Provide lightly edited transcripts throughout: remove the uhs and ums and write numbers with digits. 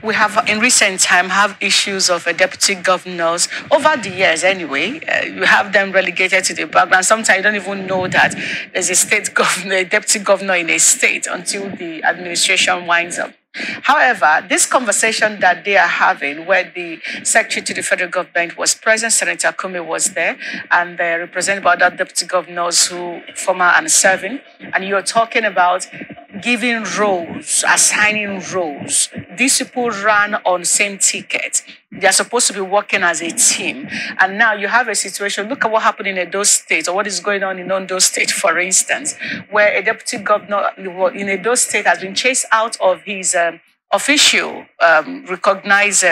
we have in recent time have issues of deputy governors over the years anyway. You have them relegated to the background. Sometimes you don't even know that there's a state governor, a deputy governor in a state until the administration winds up. However, this conversation that they are having, where the secretary to the federal government was present, Senator Kumi was there, and they represent about other deputy governors who former and serving, and you're talking about giving roles, assigning roles. These people ran on same ticket. They're supposed to be working as a team. And now you have a situation, look at what happened in Edo State, or what is going on in Ondo State, for instance, where a deputy governor in Edo State has been chased out of his official recognized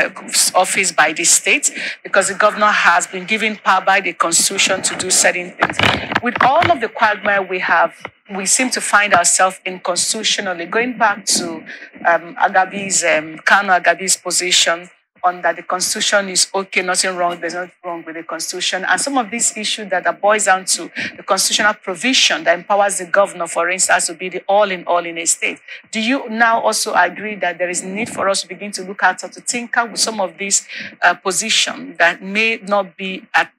office by the state because the governor has been given power by the constitution to do certain things. With all of the quagmire we have, we seem to find ourselves in constitutionally, going back to Kano Agabi's position on that the constitution is okay, nothing wrong, there's nothing wrong with the constitution. And some of these issues that boils down to the constitutional provision that empowers the governor, for instance, to be the all in a state. Do you now also agree that there is need for us to begin to look at or to tinker with some of these positions that may not be at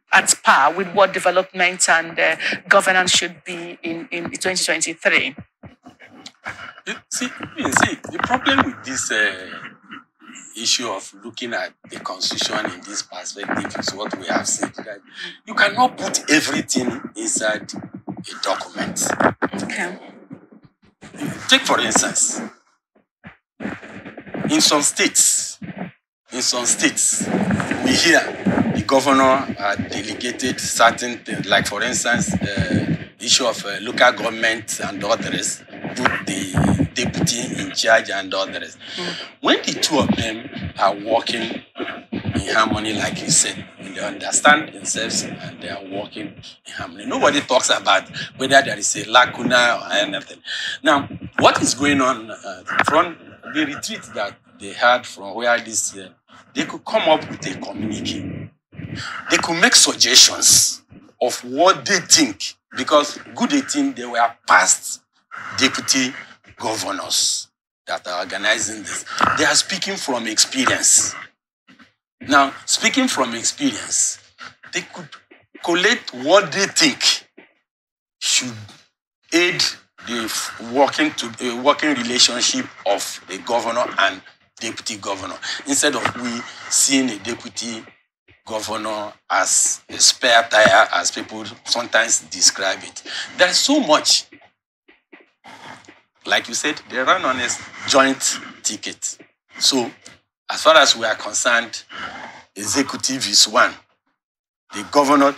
par with what development and governance should be in 2023? See, the problem with this issue of looking at the constitution in this perspective is what we have said, that you cannot put everything inside a document. Okay. Take, for instance, in some states, we hear the governor delegated certain things, like, for instance, issue of local government and others, put the deputy in charge and others. When the two of them are working in harmony, like you said, when they understand themselves and they are working in harmony, nobody talks about whether there is a lacuna or anything. Now, what is going on from the retreat that they had from where this, they could come up with a communique. They could make suggestions of what they think, because good 18, they were past deputy governors that are organizing this. They are speaking from experience. Now, speaking from experience, they could collect what they think should aid the working relationship of the governor and deputy governor, instead of we seeing a deputy governor as a spare tire, as people sometimes describe it. There's so much. Like you said, they run on a joint ticket. So, as far as we are concerned, executive is one. The governor,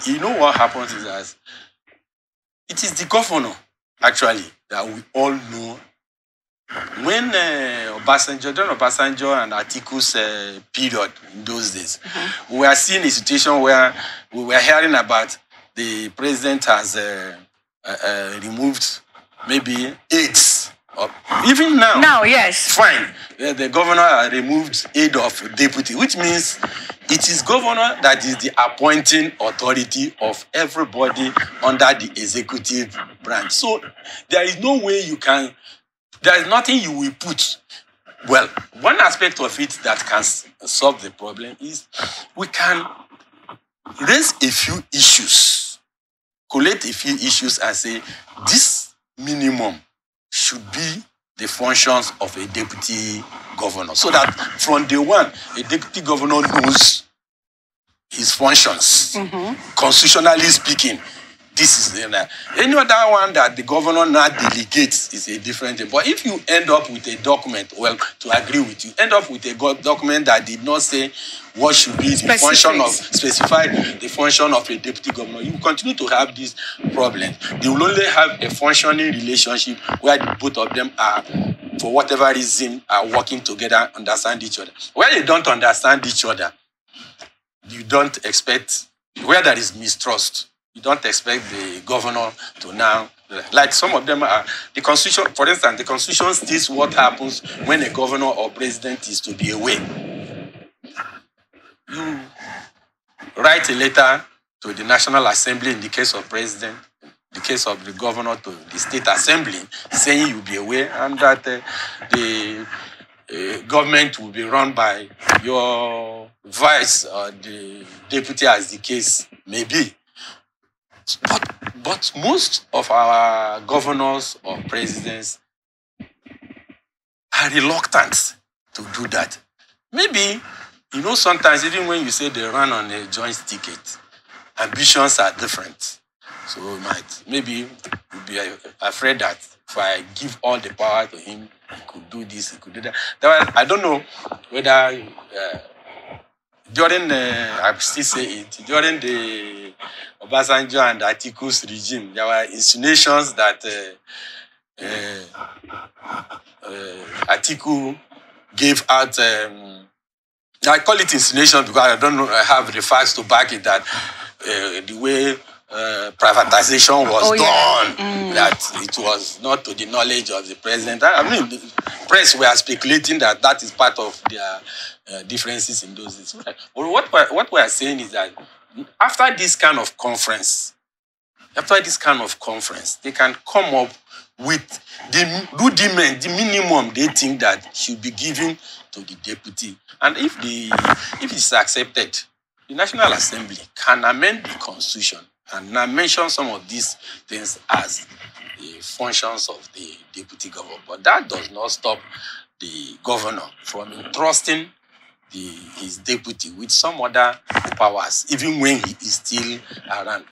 you know what happens is that it is the governor, actually, that we all know. When John Obasanjo and Atiku's period in those days, we were seeing a situation where we were hearing about the president has removed maybe AIDS. Even now. Now, yes. Fine. The governor removed aid of deputy, which means it is governor that is the appointing authority of everybody under the executive branch. So there is no way you can, there is nothing you will put. Well, one aspect of it that can solve the problem is we can raise a few issues, collect a few issues and say this minimum should be the functions of a deputy governor. So that from day one, a deputy governor knows his functions. Constitutionally speaking, this is any other one that the governor now delegates is a different thing. But if you end up with a document, well, to agree with you, end up with a document that did not say what should be the function of, specified the function of a deputy governor, you continue to have this problem. They will only have a functioning relationship where the both of them are, for whatever reason, are working together, understand each other. Where they don't understand each other, you don't expect, where there is mistrust, you don't expect the governor to now, like some of them are, the constitution, for instance, the constitution states what happens when a governor or president is to be away. You write a letter to the National Assembly in the case of president, the case of the governor to the state assembly, saying you'll be away, and that government will be run by your vice or the deputy, as the case may be. But most of our governors or presidents are reluctant to do that. Maybe, sometimes even when you say they run on a joint ticket, ambitions are different. So maybe you'll be afraid that if I give all the power to him, he could do this, he could do that. I don't know whether during I still say it, during the Obasanjo and Atiku's regime, there were insinuations that Atiku gave out, I call it insinuation because I don't know, I have the facts to back it, that the way privatization was done, that it was not to the knowledge of the president. I mean, the press were speculating that that is part of their differences in those days. But what we are saying is that after this kind of conference, they can come up with the rudiment, the minimum they think that should be given to the deputy. And if it's accepted, the National Assembly can amend the Constitution and now mention some of these things as the functions of the deputy governor. But that does not stop the governor from entrusting his deputy with some other powers, even when he is still around.